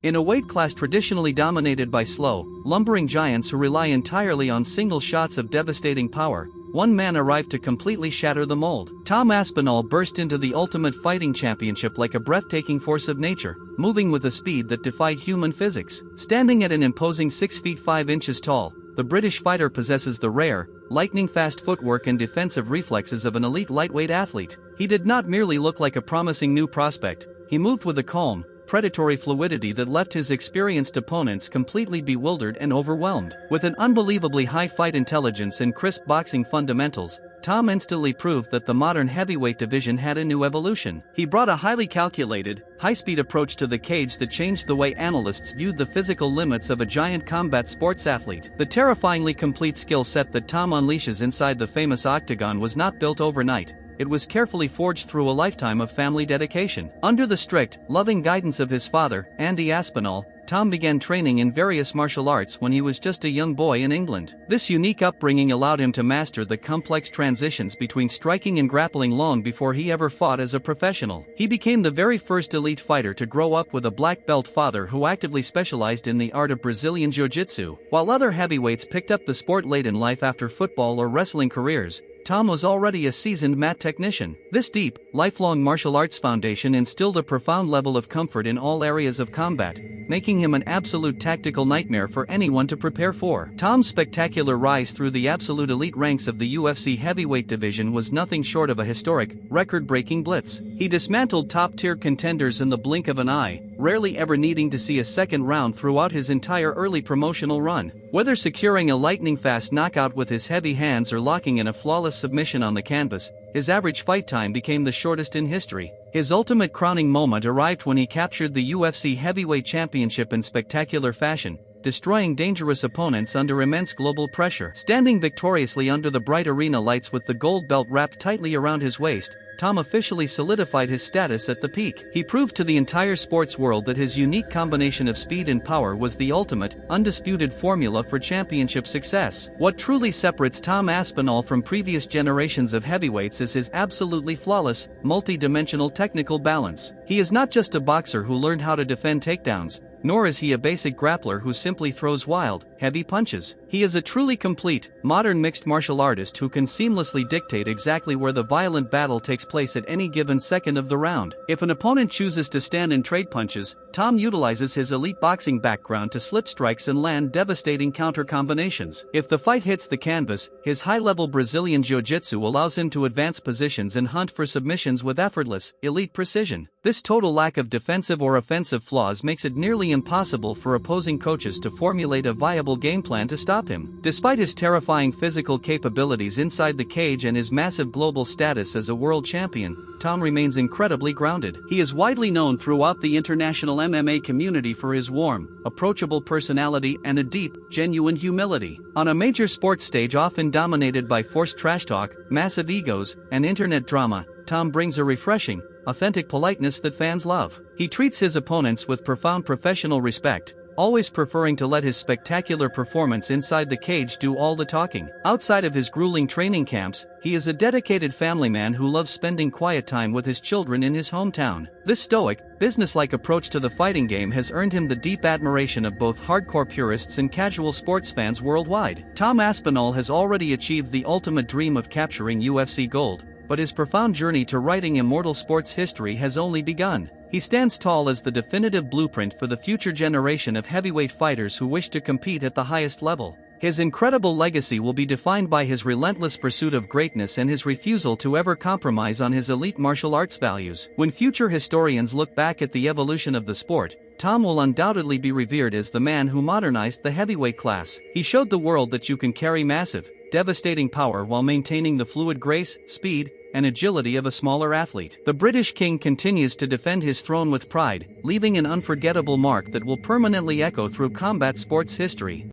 In a weight class traditionally dominated by slow, lumbering giants who rely entirely on single shots of devastating power, one man arrived to completely shatter the mold. Tom Aspinall burst into the Ultimate Fighting Championship like a breathtaking force of nature, moving with a speed that defied human physics. Standing at an imposing 6 feet 5 inches tall, the British fighter possesses the rare, lightning-fast footwork and defensive reflexes of an elite lightweight athlete. He did not merely look like a promising new prospect, he moved with a calm, predatory fluidity that left his experienced opponents completely bewildered and overwhelmed. With an unbelievably high fight intelligence and crisp boxing fundamentals, Tom instantly proved that the modern heavyweight division had a new evolution. He brought a highly calculated, high-speed approach to the cage that changed the way analysts viewed the physical limits of a giant combat sports athlete. The terrifyingly complete skill set that Tom unleashes inside the famous octagon was not built overnight. It was carefully forged through a lifetime of family dedication. Under the strict, loving guidance of his father, Andy Aspinall, Tom began training in various martial arts when he was just a young boy in England. This unique upbringing allowed him to master the complex transitions between striking and grappling long before he ever fought as a professional. He became the very first elite fighter to grow up with a black belt father who actively specialized in the art of Brazilian Jiu-Jitsu. While other heavyweights picked up the sport late in life after football or wrestling careers, Tom was already a seasoned mat technician. This deep, lifelong martial arts foundation instilled a profound level of comfort in all areas of combat, making him an absolute tactical nightmare for anyone to prepare for. Tom's spectacular rise through the absolute elite ranks of the UFC heavyweight division was nothing short of a historic, record-breaking blitz. He dismantled top-tier contenders in the blink of an eye, rarely ever needing to see a second round throughout his entire early promotional run. Whether securing a lightning-fast knockout with his heavy hands or locking in a flawless submission on the canvas, his average fight time became the shortest in history. His ultimate crowning moment arrived when he captured the UFC Heavyweight Championship in spectacular fashion, destroying dangerous opponents under immense global pressure. Standing victoriously under the bright arena lights with the gold belt wrapped tightly around his waist, Tom officially solidified his status at the peak. He proved to the entire sports world that his unique combination of speed and power was the ultimate, undisputed formula for championship success. What truly separates Tom Aspinall from previous generations of heavyweights is his absolutely flawless, multi-dimensional technical balance. He is not just a boxer who learned how to defend takedowns, nor is he a basic grappler who simply throws wild, heavy punches. He is a truly complete, modern mixed martial artist who can seamlessly dictate exactly where the violent battle takes place at any given second of the round. If an opponent chooses to stand and trade punches, Tom utilizes his elite boxing background to slip strikes and land devastating counter combinations. If the fight hits the canvas, his high-level Brazilian Jiu-Jitsu allows him to advance positions and hunt for submissions with effortless, elite precision. This total lack of defensive or offensive flaws makes it nearly impossible for opposing coaches to formulate a viable game plan to stop him. Despite his terrifying physical capabilities inside the cage and his massive global status as a world champion, Tom remains incredibly grounded. He is widely known throughout the international MMA community for his warm, approachable personality and a deep, genuine humility. On a major sports stage often dominated by forced trash talk, massive egos, and internet drama, Tom brings a refreshing, authentic politeness that fans love. He treats his opponents with profound professional respect, always preferring to let his spectacular performance inside the cage do all the talking. Outside of his grueling training camps, he is a dedicated family man who loves spending quiet time with his children in his hometown. This stoic, businesslike approach to the fighting game has earned him the deep admiration of both hardcore purists and casual sports fans worldwide. Tom Aspinall has already achieved the ultimate dream of capturing UFC gold, but his profound journey to writing immortal sports history has only begun. He stands tall as the definitive blueprint for the future generation of heavyweight fighters who wish to compete at the highest level. His incredible legacy will be defined by his relentless pursuit of greatness and his refusal to ever compromise on his elite martial arts values. When future historians look back at the evolution of the sport, Tom will undoubtedly be revered as the man who modernized the heavyweight class. He showed the world that you can carry massive, devastating power while maintaining the fluid grace, speed, and agility of a smaller athlete. The British King continues to defend his throne with pride, leaving an unforgettable mark that will permanently echo through combat sports history.